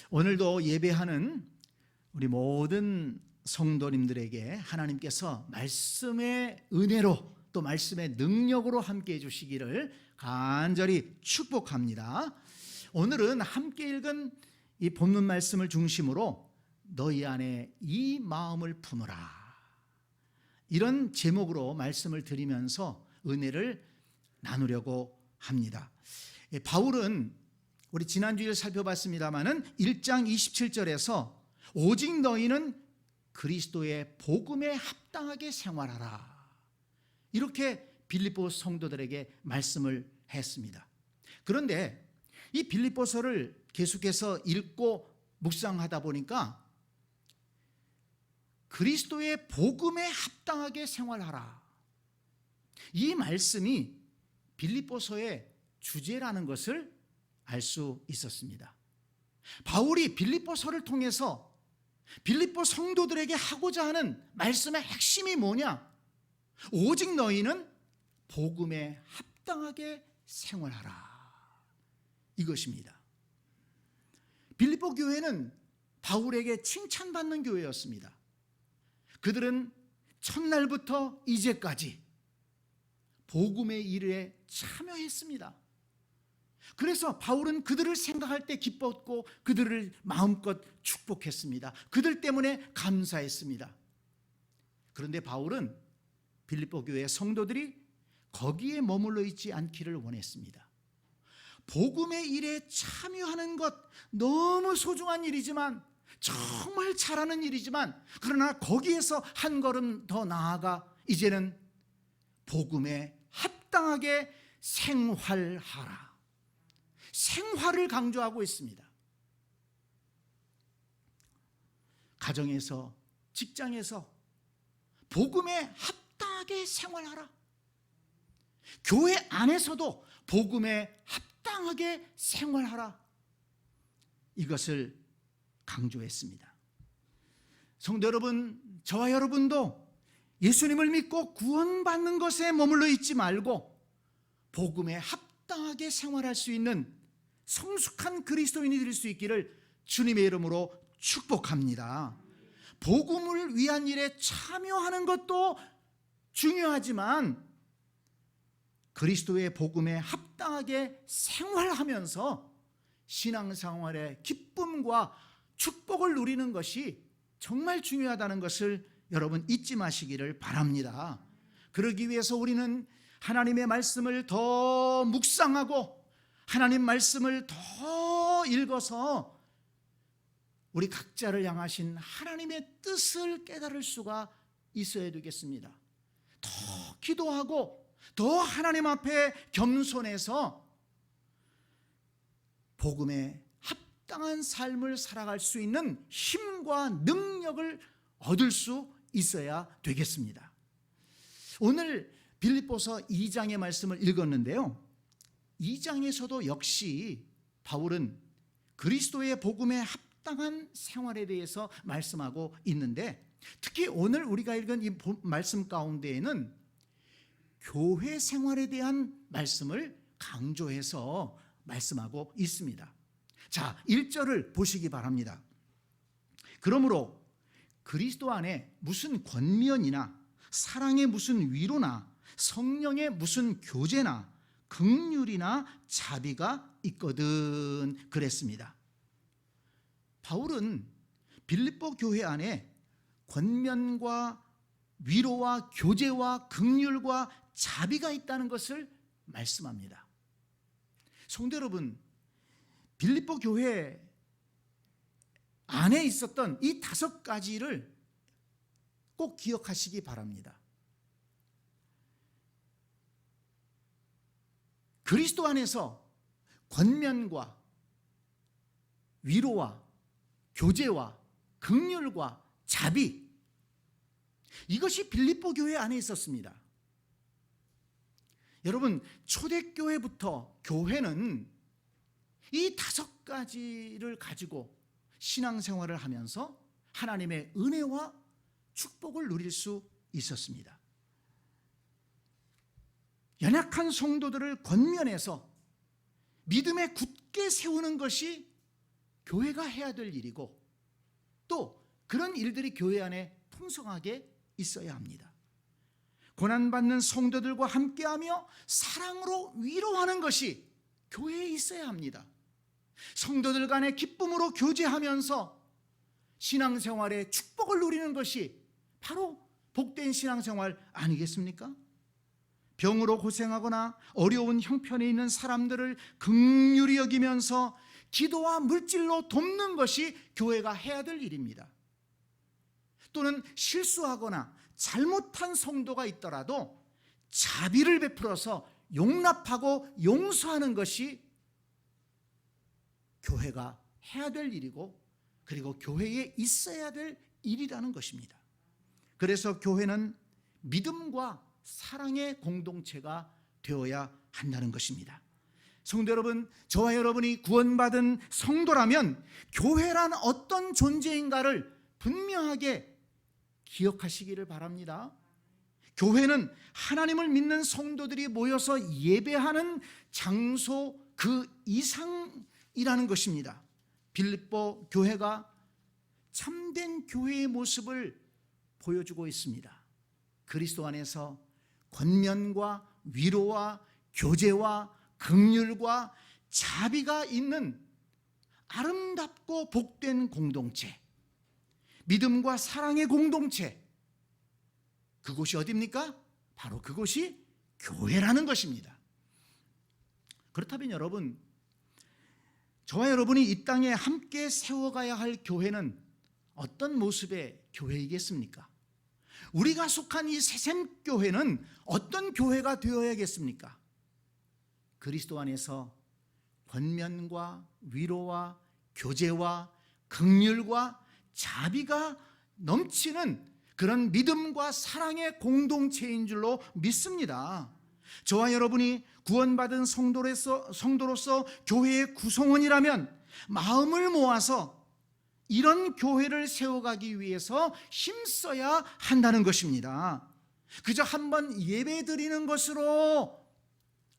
오늘도 예배하는 우리 모든 성도님들에게 하나님께서 말씀의 은혜로 또 말씀의 능력으로 함께 해주시기를 간절히 축복합니다. 오늘은 함께 읽은 이 본문 말씀을 중심으로 너희 안에 이 마음을 품으라, 이런 제목으로 말씀을 드리면서 은혜를 나누려고 합니다. 바울은 우리 지난주에 살펴봤습니다마는 1장 27절에서 오직 너희는 그리스도의 복음에 합당하게 생활하라, 이렇게 빌립보 성도들에게 말씀을 했습니다. 그런데 이 빌립보서를 계속해서 읽고 묵상하다 보니까 그리스도의 복음에 합당하게 생활하라, 이 말씀이 빌립보서의 주제라는 것을 알 수 있었습니다. 바울이 빌립보서를 통해서 빌립보 성도들에게 하고자 하는 말씀의 핵심이 뭐냐? 오직 너희는 복음에 합당하게 생활하라, 이것입니다. 빌립보 교회는 바울에게 칭찬받는 교회였습니다. 그들은 첫날부터 이제까지 복음의 일에 참여했습니다. 그래서 바울은 그들을 생각할 때 기뻤고 그들을 마음껏 축복했습니다. 그들 때문에 감사했습니다. 그런데 바울은 빌립보 교회 성도들이 거기에 머물러 있지 않기를 원했습니다. 복음의 일에 참여하는 것 너무 소중한 일이지만, 정말 잘하는 일이지만, 그러나 거기에서 한 걸음 더 나아가 이제는 복음에 합당하게 생활하라, 생활을 강조하고 있습니다. 가정에서, 직장에서 복음에 합당하게 생활하라. 교회 안에서도 복음에 합당하게 생활하라, 이것을 강조했습니다. 성도 여러분, 저와 여러분도 예수님을 믿고 구원받는 것에 머물러 있지 말고 복음에 합당하게 생활할 수 있는 성숙한 그리스도인이 될 수 있기를 주님의 이름으로 축복합니다. 복음을 위한 일에 참여하는 것도 중요하지만 그리스도의 복음에 합당하게 생활하면서 신앙생활의 기쁨과 축복을 누리는 것이 정말 중요하다는 것을 여러분 잊지 마시기를 바랍니다. 그러기 위해서 우리는 하나님의 말씀을 더 묵상하고 하나님 말씀을 더 읽어서 우리 각자를 향하신 하나님의 뜻을 깨달을 수가 있어야 되겠습니다. 더 기도하고 더 하나님 앞에 겸손해서 복음에 합당한 삶을 살아갈 수 있는 힘과 능력을 얻을 수 있어야 되겠습니다. 오늘 빌립보서 2장의 말씀을 읽었는데요, 2장에서도 역시 바울은 그리스도의 복음에 합당한 생활에 대해서 말씀하고 있는데, 특히 오늘 우리가 읽은 이 말씀 가운데에는 교회 생활에 대한 말씀을 강조해서 말씀하고 있습니다. 자, 1절을 보시기 바랍니다. 그러므로 그리스도 안에 무슨 권면이나 사랑의 무슨 위로나 성령의 무슨 교제나 긍휼이나 자비가 있거든 그랬습니다. 바울은 빌립보 교회 안에 권면과 위로와 교제와 긍휼과 자비가 있다는 것을 말씀합니다. 성도 여러분, 빌립보 교회 안에 있었던 이 5가지를 꼭 기억하시기 바랍니다. 그리스도 안에서 권면과 위로와 교제와 긍휼과 자비, 이것이 빌립보 교회 안에 있었습니다. 여러분, 초대교회부터 교회는 이 5가지를 가지고 신앙생활을 하면서 하나님의 은혜와 축복을 누릴 수 있었습니다. 연약한 성도들을 권면해서 믿음에 굳게 세우는 것이 교회가 해야 될 일이고 또 그런 일들이 교회 안에 풍성하게 있어야 합니다. 고난받는 성도들과 함께하며 사랑으로 위로하는 것이 교회에 있어야 합니다. 성도들 간의 기쁨으로 교제하면서 신앙생활의 축복을 누리는 것이 바로 복된 신앙생활 아니겠습니까? 병으로 고생하거나 어려운 형편에 있는 사람들을 긍휼히 여기면서 기도와 물질로 돕는 것이 교회가 해야 될 일입니다. 또는 실수하거나 잘못한 성도가 있더라도 자비를 베풀어서 용납하고 용서하는 것이 교회가 해야 될 일이고 그리고 교회에 있어야 될 일이라는 것입니다. 그래서 교회는 믿음과 사랑의 공동체가 되어야 한다는 것입니다. 성도 여러분, 저와 여러분이 구원받은 성도라면 교회란 어떤 존재인가를 분명하게 기억하시기를 바랍니다. 교회는 하나님을 믿는 성도들이 모여서 예배하는 장소 그 이상이라는 것입니다. 빌립보 교회가 참된 교회의 모습을 보여주고 있습니다. 그리스도 안에서 권면과 위로와 교제와 긍휼과 자비가 있는 아름답고 복된 공동체, 믿음과 사랑의 공동체, 그곳이 어디입니까? 바로 그곳이 교회라는 것입니다. 그렇다면 여러분, 저와 여러분이 이 땅에 함께 세워가야 할 교회는 어떤 모습의 교회이겠습니까? 우리가 속한 이 새샘교회는 어떤 교회가 되어야겠습니까? 그리스도 안에서 권면과 위로와 교제와 긍휼과 자비가 넘치는 그런 믿음과 사랑의 공동체인 줄로 믿습니다. 저와 여러분이 구원받은 성도로서 교회의 구성원이라면 마음을 모아서 이런 교회를 세워가기 위해서 힘써야 한다는 것입니다. 그저 한번 예배 드리는 것으로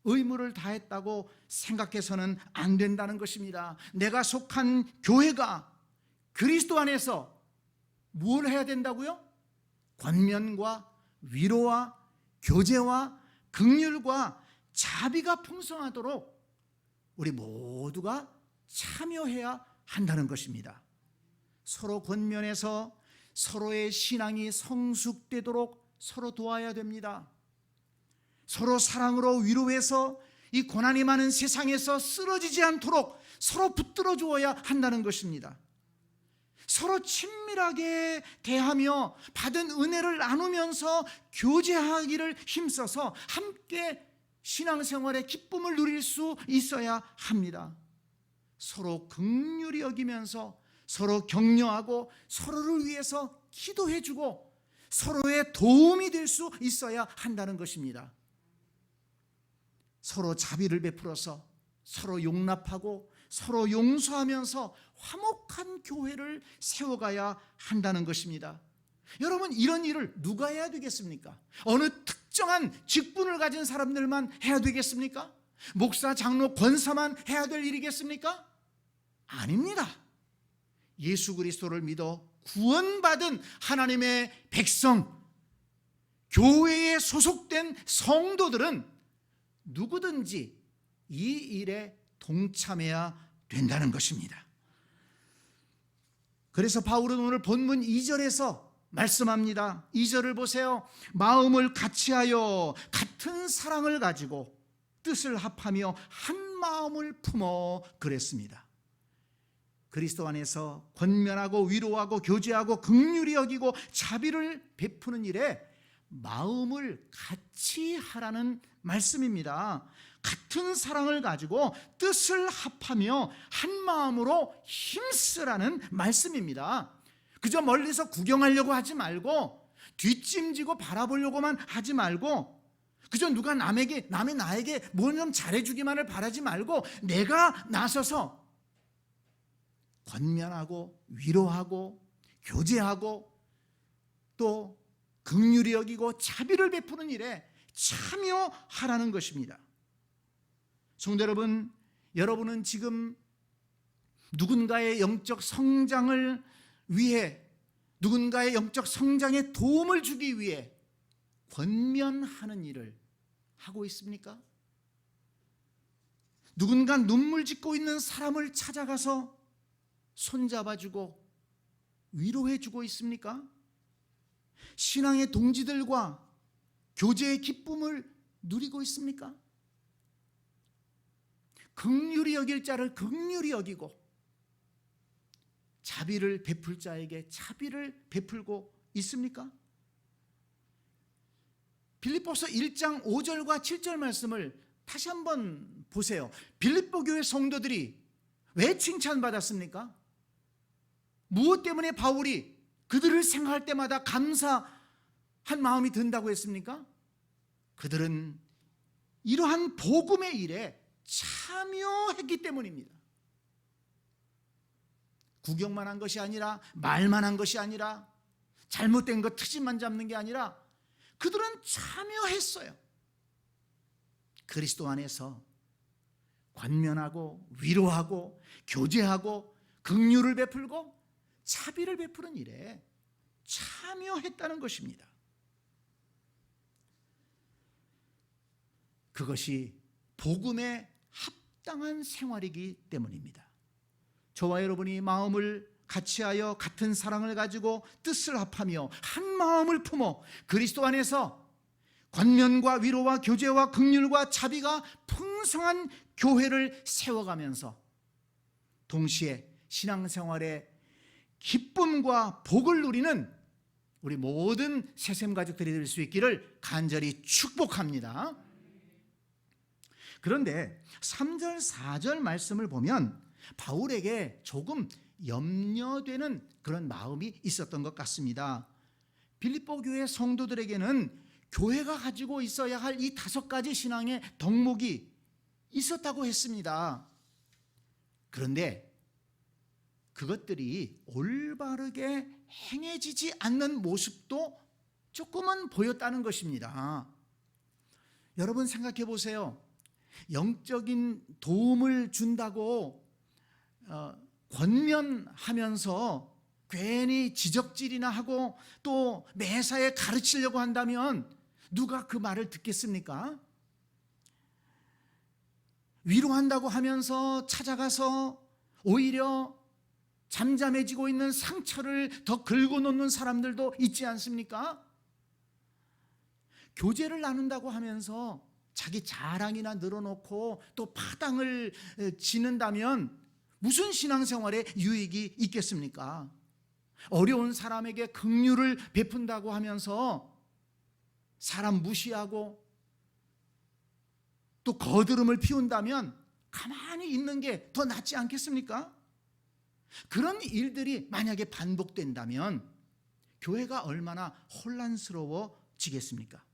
의무를 다했다고 생각해서는 안 된다는 것입니다. 내가 속한 교회가 그리스도 안에서 뭘 해야 된다고요? 권면과 위로와 교제와 긍휼과 자비가 풍성하도록 우리 모두가 참여해야 한다는 것입니다. 서로 권면해서 서로의 신앙이 성숙되도록 서로 도와야 됩니다. 서로 사랑으로 위로해서 이 고난이 많은 세상에서 쓰러지지 않도록 서로 붙들어 주어야 한다는 것입니다. 서로 친밀하게 대하며 받은 은혜를 나누면서 교제하기를 힘써서 함께 신앙생활의 기쁨을 누릴 수 있어야 합니다. 서로 긍휼히 여기면서 서로 격려하고 서로를 위해서 기도해주고 서로의 도움이 될 수 있어야 한다는 것입니다. 서로 자비를 베풀어서 서로 용납하고 서로 용서하면서 화목한 교회를 세워가야 한다는 것입니다. 여러분, 이런 일을 누가 해야 되겠습니까? 어느 특정한 직분을 가진 사람들만 해야 되겠습니까? 목사, 장로, 권사만 해야 될 일이겠습니까? 아닙니다. 예수 그리스도를 믿어 구원받은 하나님의 백성, 교회에 소속된 성도들은 누구든지 이 일에 동참해야 된다는 것입니다. 그래서 바울은 오늘 본문 2절에서 말씀합니다. 2절을 보세요. 마음을 같이하여 같은 사랑을 가지고 뜻을 합하며 한 마음을 품어 그랬습니다. 그리스도 안에서 권면하고 위로하고 교제하고 긍휼히 여기고 자비를 베푸는 일에 마음을 같이 하라는 말씀입니다. 같은 사랑을 가지고 뜻을 합하며 한 마음으로 힘쓰라는 말씀입니다. 그저 멀리서 구경하려고 하지 말고 뒷짐지고 바라보려고만 하지 말고 그저 누가 남이 나에게 뭘 좀 잘해주기만을 바라지 말고 내가 나서서 권면하고 위로하고 교제하고 또 긍휼히 여기고 자비를 베푸는 일에 참여하라는 것입니다. 성도 여러분, 여러분은 지금 누군가의 영적 성장을 위해, 누군가의 영적 성장에 도움을 주기 위해 권면하는 일을 하고 있습니까? 누군가 눈물 짓고 있는 사람을 찾아가서 손잡아주고 위로해주고 있습니까? 신앙의 동지들과 교제의 기쁨을 누리고 있습니까? 긍휼히 여길 자를 긍휼히 여기고 자비를 베풀 자에게 자비를 베풀고 있습니까? 빌립보서 1장 5절과 7절 말씀을 다시 한번 보세요. 빌립보 교회 성도들이 왜 칭찬받았습니까? 무엇 때문에 바울이 그들을 생각할 때마다 감사한 마음이 든다고 했습니까? 그들은 이러한 복음의 일에 참여했기 때문입니다. 구경만 한 것이 아니라, 말만 한 것이 아니라, 잘못된 것 트집만 잡는 게 아니라 그들은 참여했어요. 그리스도 안에서 권면하고 위로하고 교제하고 긍휼을 베풀고 자비를 베푸는 일에 참여했다는 것입니다. 그것이 복음에 합당한 생활이기 때문입니다. 저와 여러분이 마음을 같이하여 같은 사랑을 가지고 뜻을 합하며 한 마음을 품어 그리스도 안에서 권면과 위로와 교제와 긍휼과 자비가 풍성한 교회를 세워가면서 동시에 신앙생활의 기쁨과 복을 누리는 우리 모든 새샘 가족들이 될 수 있기를 간절히 축복합니다. 그런데 3절 4절 말씀을 보면 바울에게 조금 염려되는 그런 마음이 있었던 것 같습니다. 빌립보 교회 성도들에게는 교회가 가지고 있어야 할 이 5가지 신앙의 덕목이 있었다고 했습니다. 그런데 그것들이 올바르게 행해지지 않는 모습도 조금은 보였다는 것입니다. 여러분 생각해 보세요. 영적인 도움을 준다고 권면하면서 괜히 지적질이나 하고 또 매사에 가르치려고 한다면 누가 그 말을 듣겠습니까? 위로한다고 하면서 찾아가서 오히려 잠잠해지고 있는 상처를 더 긁어놓는 사람들도 있지 않습니까? 교제를 나눈다고 하면서 자기 자랑이나 늘어놓고 또 파당을 지는다면 무슨 신앙생활에 유익이 있겠습니까? 어려운 사람에게 긍휼을 베푼다고 하면서 사람 무시하고 또 거드름을 피운다면 가만히 있는 게 더 낫지 않겠습니까? 그런 일들이 만약에 반복된다면 교회가 얼마나 혼란스러워지겠습니까?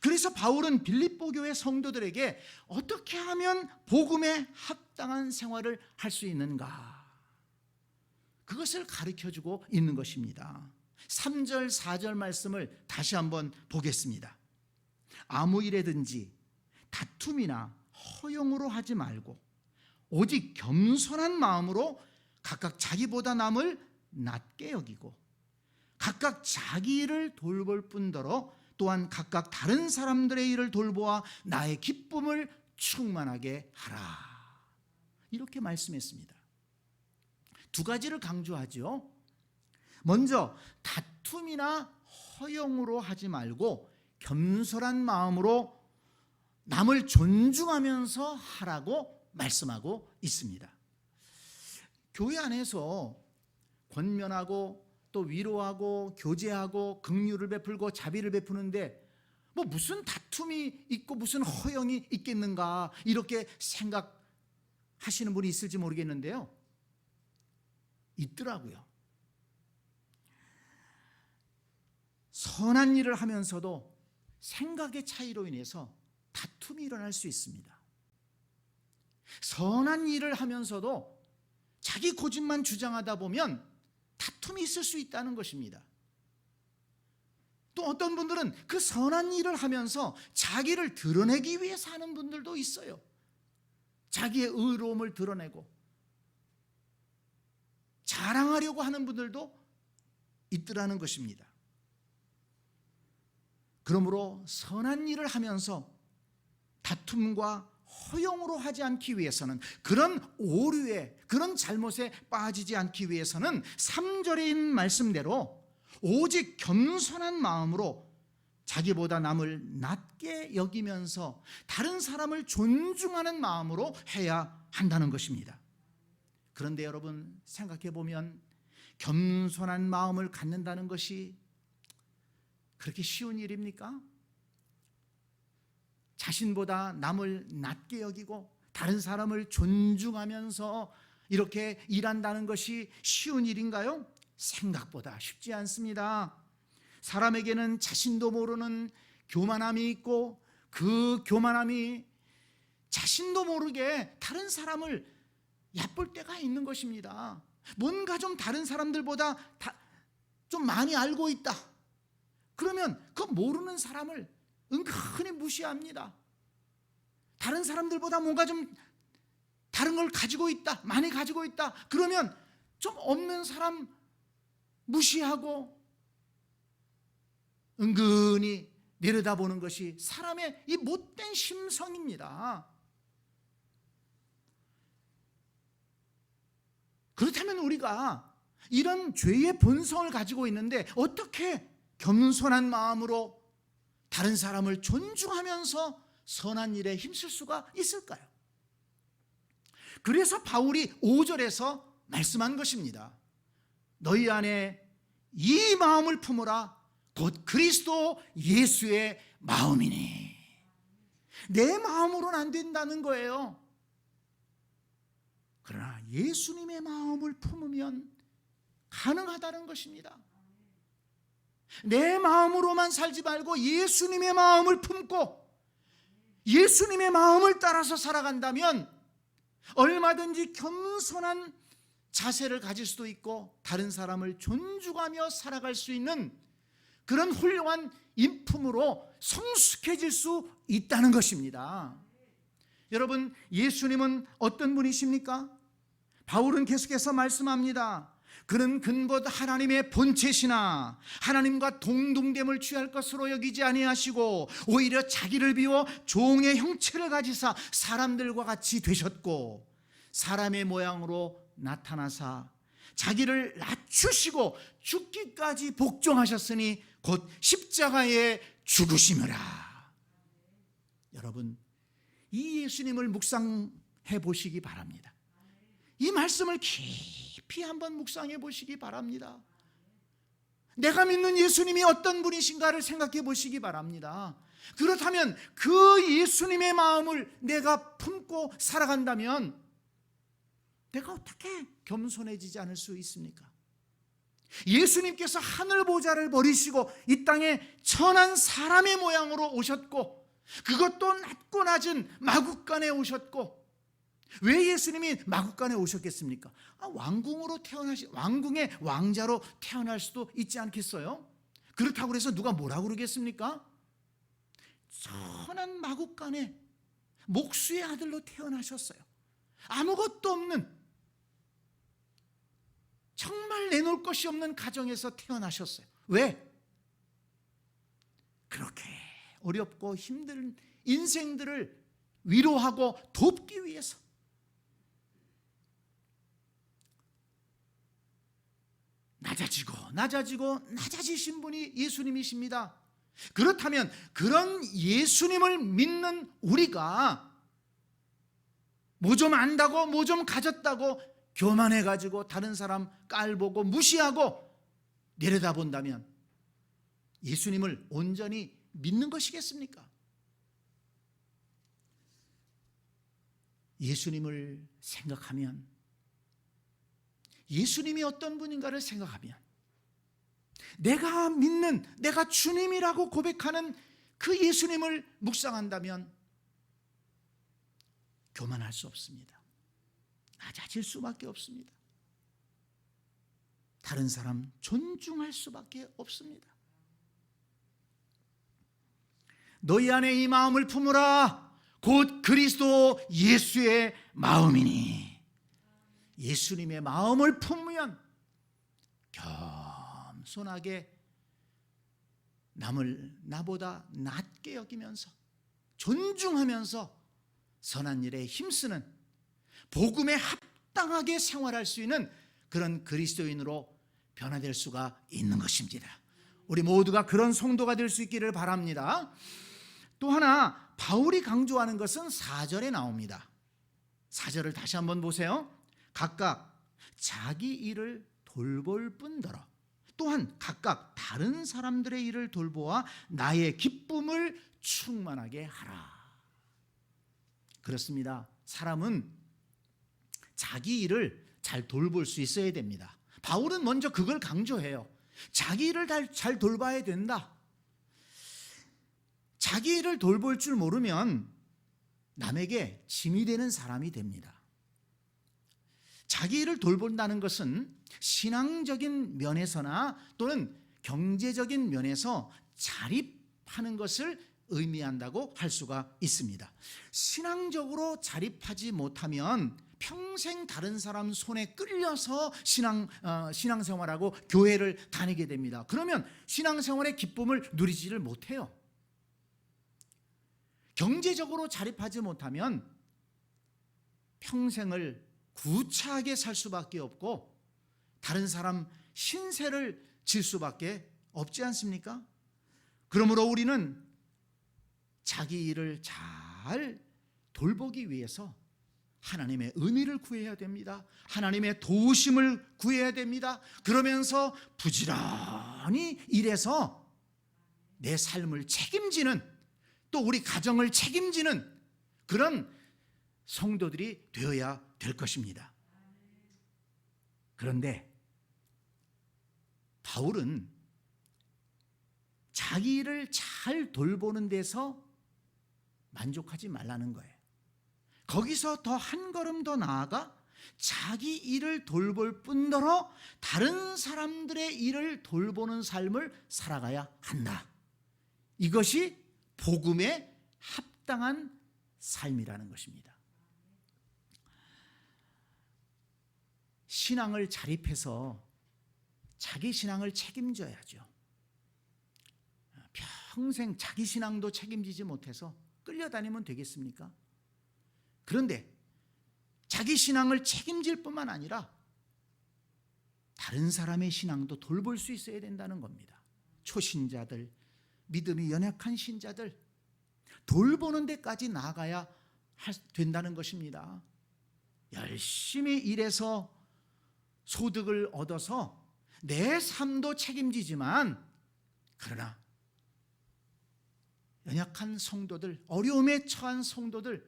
그래서 바울은 빌립보 교회 성도들에게 어떻게 하면 복음에 합당한 생활을 할 수 있는가? 그것을 가르쳐주고 있는 것입니다. 3절 4절 말씀을 다시 한번 보겠습니다. 아무 일에든지 다툼이나 허용으로 하지 말고 오직 겸손한 마음으로 각각 자기보다 남을 낮게 여기고 각각 자기 일을 돌볼 뿐더러 또한 각각 다른 사람들의 일을 돌보아 나의 기쁨을 충만하게 하라. 이렇게 말씀했습니다. 2가지를 강조하죠. 먼저 다툼이나 허용으로 하지 말고 겸손한 마음으로 남을 존중하면서 하라고 말씀하고 있습니다. 교회 안에서 권면하고 또 위로하고 교제하고 긍휼을 베풀고 자비를 베푸는데 뭐 무슨 다툼이 있고 무슨 허용이 있겠는가 이렇게 생각하시는 분이 있을지 모르겠는데요. 있더라고요. 선한 일을 하면서도 생각의 차이로 인해서 다툼이 일어날 수 있습니다. 선한 일을 하면서도 자기 고집만 주장하다 보면 다툼이 있을 수 있다는 것입니다. 또 어떤 분들은 그 선한 일을 하면서 자기를 드러내기 위해서 하는 분들도 있어요. 자기의 의로움을 드러내고 자랑하려고 하는 분들도 있더라는 것입니다. 그러므로 선한 일을 하면서 다툼과 허용으로 하지 않기 위해서는, 그런 오류에, 그런 잘못에 빠지지 않기 위해서는 3절에 있는 말씀대로 오직 겸손한 마음으로 자기보다 남을 낮게 여기면서 다른 사람을 존중하는 마음으로 해야 한다는 것입니다. 그런데 여러분, 생각해 보면 겸손한 마음을 갖는다는 것이 그렇게 쉬운 일입니까? 자신보다 남을 낮게 여기고 다른 사람을 존중하면서 이렇게 일한다는 것이 쉬운 일인가요? 생각보다 쉽지 않습니다. 사람에게는 자신도 모르는 교만함이 있고, 그 교만함이 자신도 모르게 다른 사람을 얕볼 때가 있는 것입니다. 뭔가 좀 다른 사람들보다 좀 많이 알고 있다. 그러면 그 모르는 사람을 은근히 무시합니다. 다른 사람들보다 뭔가 좀 다른 걸 가지고 있다, 많이 가지고 있다. 그러면 좀 없는 사람 무시하고 은근히 내려다보는 것이 사람의 이 못된 심성입니다. 그렇다면 우리가 이런 죄의 본성을 가지고 있는데 어떻게 겸손한 마음으로 다른 사람을 존중하면서 선한 일에 힘쓸 수가 있을까요? 그래서 바울이 5절에서 말씀한 것입니다. 너희 안에 이 마음을 품으라. 곧 그리스도 예수의 마음이니. 내 마음으로는 안 된다는 거예요. 그러나 예수님의 마음을 품으면 가능하다는 것입니다. 내 마음으로만 살지 말고 예수님의 마음을 품고 예수님의 마음을 따라서 살아간다면 얼마든지 겸손한 자세를 가질 수도 있고 다른 사람을 존중하며 살아갈 수 있는 그런 훌륭한 인품으로 성숙해질 수 있다는 것입니다. 여러분, 예수님은 어떤 분이십니까? 바울은 계속해서 말씀합니다. 그는 근본 하나님의 본체시나 하나님과 동등됨을 취할 것으로 여기지 아니하시고 오히려 자기를 비워 종의 형체를 가지사 사람들과 같이 되셨고 사람의 모양으로 나타나사 자기를 낮추시고 죽기까지 복종하셨으니 곧 십자가에 죽으심이라. 여러분, 이 예수님을 묵상해 보시기 바랍니다. 이 말씀을 깊이 한번 묵상해 보시기 바랍니다. 내가 믿는 예수님이 어떤 분이신가를 생각해 보시기 바랍니다. 그렇다면 그 예수님의 마음을 내가 품고 살아간다면 내가 어떻게 겸손해지지 않을 수 있습니까? 예수님께서 하늘 보좌를 버리시고 이 땅에 천한 사람의 모양으로 오셨고 그것도 낮고 낮은 마국간에 오셨고, 왜 예수님이 마국간에 오셨겠습니까? 왕궁으로 왕궁의 왕자로 태어날 수도 있지 않겠어요? 그렇다고 해서 누가 뭐라고 그러겠습니까? 천한 마국간에 목수의 아들로 태어나셨어요. 아무것도 없는, 정말 내놓을 것이 없는 가정에서 태어나셨어요. 왜? 그렇게 어렵고 힘든 인생들을 위로하고 돕기 위해서. 낮아지신 분이 예수님이십니다. 그렇다면 그런 예수님을 믿는 우리가 뭐 좀 안다고 뭐 좀 가졌다고 교만해가지고 다른 사람 깔보고 무시하고 내려다본다면 예수님을 온전히 믿는 것이겠습니까? 예수님을 생각하면, 예수님이 어떤 분인가를 생각하면, 내가 믿는, 내가 주님이라고 고백하는 그 예수님을 묵상한다면 교만할 수 없습니다. 낮아질 수밖에 없습니다. 다른 사람 존중할 수밖에 없습니다. 너희 안에 이 마음을 품으라. 곧 그리스도 예수의 마음이니. 예수님의 마음을 품으면 겸손하게 남을 나보다 낮게 여기면서 존중하면서 선한 일에 힘쓰는, 복음에 합당하게 생활할 수 있는 그런 그리스도인으로 변화될 수가 있는 것입니다. 우리 모두가 그런 성도가 될 수 있기를 바랍니다. 또 하나 바울이 강조하는 것은 4절에 나옵니다. 4절을 다시 한번 보세요. 각각 자기 일을 돌볼 뿐더러 또한 각각 다른 사람들의 일을 돌보아 나의 기쁨을 충만하게 하라. 그렇습니다. 사람은 자기 일을 잘 돌볼 수 있어야 됩니다. 바울은 먼저 그걸 강조해요. 자기 일을 잘 돌봐야 된다. 자기 일을 돌볼 줄 모르면 남에게 짐이 되는 사람이 됩니다. 자기 일을 돌본다는 것은 신앙적인 면에서나 또는 경제적인 면에서 자립하는 것을 의미한다고 할 수가 있습니다. 신앙적으로 자립하지 못하면 평생 다른 사람 손에 끌려서 신앙생활하고 교회를 다니게 됩니다. 그러면 신앙생활의 기쁨을 누리지를 못해요. 경제적으로 자립하지 못하면 평생을 구차하게 살 수밖에 없고 다른 사람 신세를 질 수밖에 없지 않습니까? 그러므로 우리는 자기 일을 잘 돌보기 위해서 하나님의 은혜를 구해야 됩니다. 하나님의 도우심을 구해야 됩니다. 그러면서 부지런히 일해서 내 삶을 책임지는, 또 우리 가정을 책임지는 그런 성도들이 되어야 될 것입니다. 그런데 바울은 자기 일을 잘 돌보는 데서 만족하지 말라는 거예요. 거기서 더 한 걸음 더 나아가 자기 일을 돌볼 뿐더러 다른 사람들의 일을 돌보는 삶을 살아가야 한다. 이것이 복음에 합당한 삶이라는 것입니다. 신앙을 자립해서 자기 신앙을 책임져야죠. 평생 자기 신앙도 책임지지 못해서 끌려다니면 되겠습니까? 그런데 자기 신앙을 책임질 뿐만 아니라 다른 사람의 신앙도 돌볼 수 있어야 된다는 겁니다. 초신자들, 믿음이 연약한 신자들 돌보는 데까지 나아가야 된다는 것입니다. 열심히 일해서 소득을 얻어서 내 삶도 책임지지만 그러나 연약한 성도들, 어려움에 처한 성도들,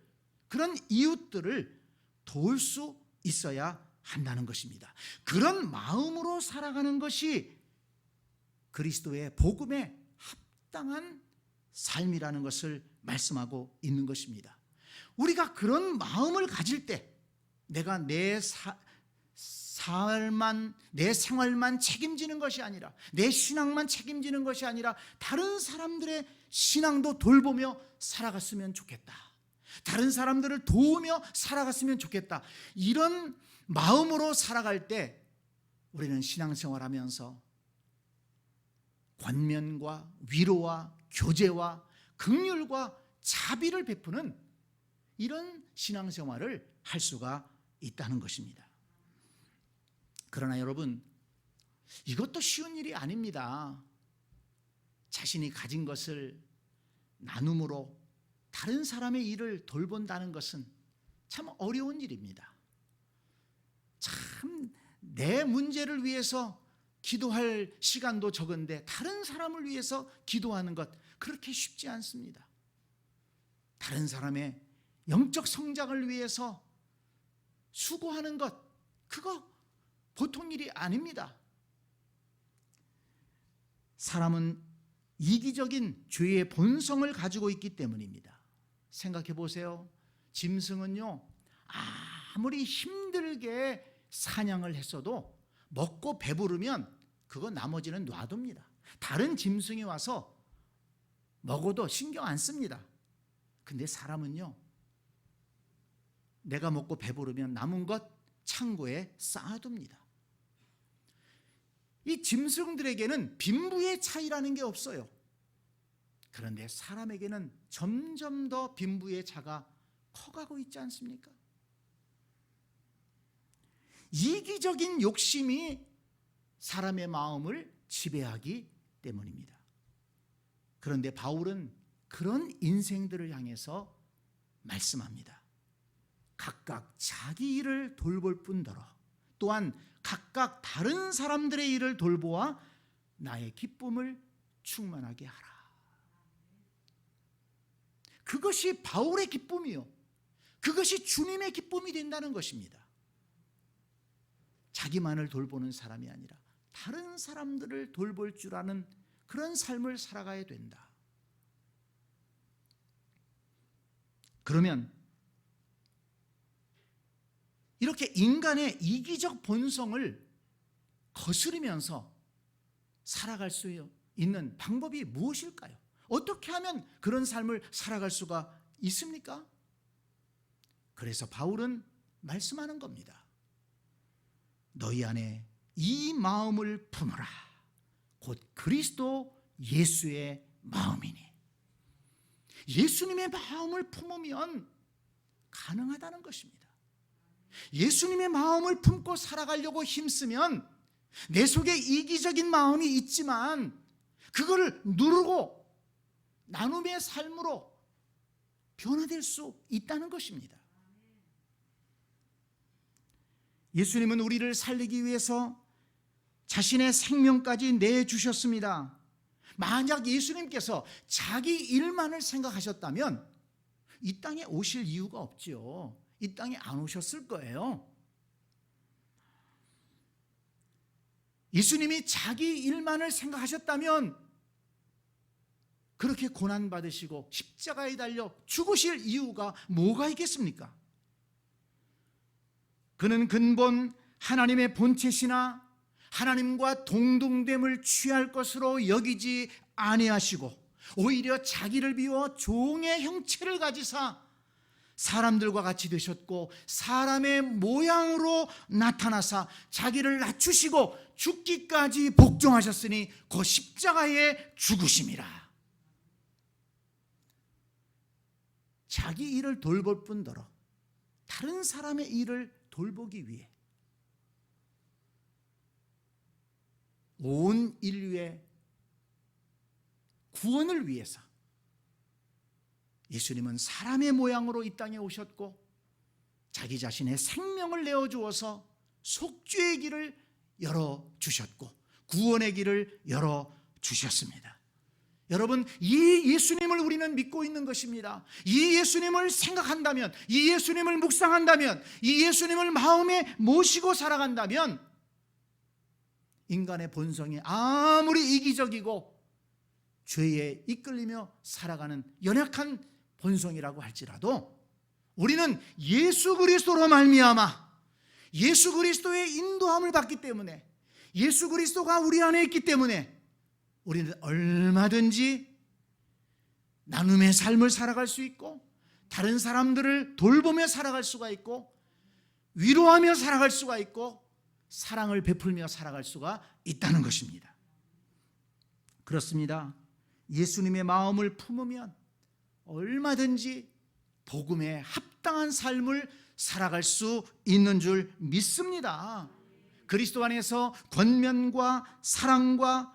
그런 이웃들을 도울 수 있어야 한다는 것입니다. 그런 마음으로 살아가는 것이 그리스도의 복음에 합당한 삶이라는 것을 말씀하고 있는 것입니다. 우리가 그런 마음을 가질 때 내가 내 생활만 책임지는 것이 아니라, 내 신앙만 책임지는 것이 아니라 다른 사람들의 신앙도 돌보며 살아갔으면 좋겠다. 다른 사람들을 도우며 살아갔으면 좋겠다. 이런 마음으로 살아갈 때 우리는 신앙생활하면서 권면과 위로와 교제와 긍휼과 자비를 베푸는 이런 신앙생활을 할 수가 있다는 것입니다. 그러나 여러분, 이것도 쉬운 일이 아닙니다. 자신이 가진 것을 나눔으로 다른 사람의 일을 돌본다는 것은 참 어려운 일입니다. 참 내 문제를 위해서 기도할 시간도 적은데 다른 사람을 위해서 기도하는 것, 그렇게 쉽지 않습니다. 다른 사람의 영적 성장을 위해서 수고하는 것, 그거 보통 일이 아닙니다. 사람은 이기적인 죄의 본성을 가지고 있기 때문입니다. 생각해 보세요. 짐승은요, 아무리 힘들게 사냥을 했어도 먹고 배부르면 그거 나머지는 놔둡니다. 다른 짐승이 와서 먹어도 신경 안 씁니다. 근데 사람은요, 내가 먹고 배부르면 남은 것 창고에 쌓아둡니다. 이 짐승들에게는 빈부의 차이라는 게 없어요. 그런데 사람에게는 점점 더 빈부의 차가 커가고 있지 않습니까? 이기적인 욕심이 사람의 마음을 지배하기 때문입니다. 그런데 바울은 그런 인생들을 향해서 말씀합니다. 각각 자기 일을 돌볼 뿐더러 또한 각각 다른 사람들의 일을 돌보아 나의 기쁨을 충만하게 하라. 그것이 바울의 기쁨이요, 그것이 주님의 기쁨이 된다는 것입니다. 자기만을 돌보는 사람이 아니라 다른 사람들을 돌볼 줄 아는 그런 삶을 살아가야 된다. 그러면 이렇게 인간의 이기적 본성을 거스르면서 살아갈 수 있는 방법이 무엇일까요? 어떻게 하면 그런 삶을 살아갈 수가 있습니까? 그래서 바울은 말씀하는 겁니다. 너희 안에 이 마음을 품으라. 곧 그리스도 예수의 마음이니. 예수님의 마음을 품으면 가능하다는 것입니다. 예수님의 마음을 품고 살아가려고 힘쓰면 내 속에 이기적인 마음이 있지만 그거를 누르고 나눔의 삶으로 변화될 수 있다는 것입니다. 예수님은 우리를 살리기 위해서 자신의 생명까지 내주셨습니다. 만약 예수님께서 자기 일만을 생각하셨다면 이 땅에 오실 이유가 없지요. 이 땅에 안 오셨을 거예요. 예수님이 자기 일만을 생각하셨다면 그렇게 고난받으시고 십자가에 달려 죽으실 이유가 뭐가 있겠습니까? 그는 근본 하나님의 본체시나 하나님과 동등됨을 취할 것으로 여기지 아니하시고 오히려 자기를 비워 종의 형체를 가지사 사람들과 같이 되셨고 사람의 모양으로 나타나사 자기를 낮추시고 죽기까지 복종하셨으니 그 십자가에 죽으심이라. 자기 일을 돌볼 뿐더러 다른 사람의 일을 돌보기 위해 온 인류의 구원을 위해서 예수님은 사람의 모양으로 이 땅에 오셨고 자기 자신의 생명을 내어주어서 속죄의 길을 열어주셨고 구원의 길을 열어주셨습니다. 여러분, 이 예수님을 우리는 믿고 있는 것입니다. 이 예수님을 생각한다면, 이 예수님을 묵상한다면, 이 예수님을 마음에 모시고 살아간다면 인간의 본성이 아무리 이기적이고 죄에 이끌리며 살아가는 연약한 본성이라고 할지라도 우리는 예수 그리스도로 말미암아 예수 그리스도의 인도함을 받기 때문에 예수 그리스도가 우리 안에 있기 때문에 우리는 얼마든지 나눔의 삶을 살아갈 수 있고 다른 사람들을 돌보며 살아갈 수가 있고 위로하며 살아갈 수가 있고 사랑을 베풀며 살아갈 수가 있다는 것입니다. 그렇습니다. 예수님의 마음을 품으면 얼마든지 복음에 합당한 삶을 살아갈 수 있는 줄 믿습니다. 그리스도 안에서 권면과 사랑과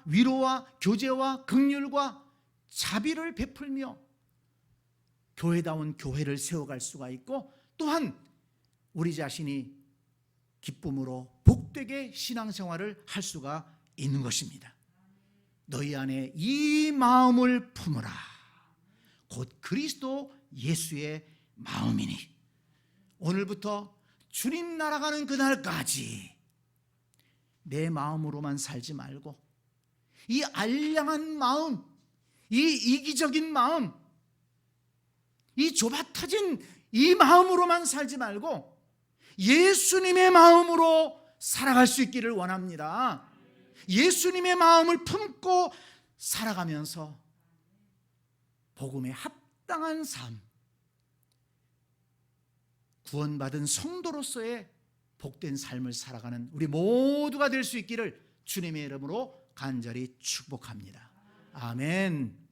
위로와 교제와 긍휼과 자비를 베풀며 교회다운 교회를 세워갈 수가 있고 또한 우리 자신이 기쁨으로 복되게 신앙생활을 할 수가 있는 것입니다. 너희 안에 이 마음을 품으라. 곧 그리스도 예수의 마음이니. 오늘부터 주님 날아가는 그날까지 내 마음으로만 살지 말고 이 알량한 마음, 이 이기적인 마음, 이 좁아터진 이 마음으로만 살지 말고 예수님의 마음으로 살아갈 수 있기를 원합니다. 예수님의 마음을 품고 살아가면서 복음에 합당한 삶, 구원받은 성도로서의 복된 삶을 살아가는 우리 모두가 될 수 있기를 주님의 이름으로 간절히 축복합니다. 아멘.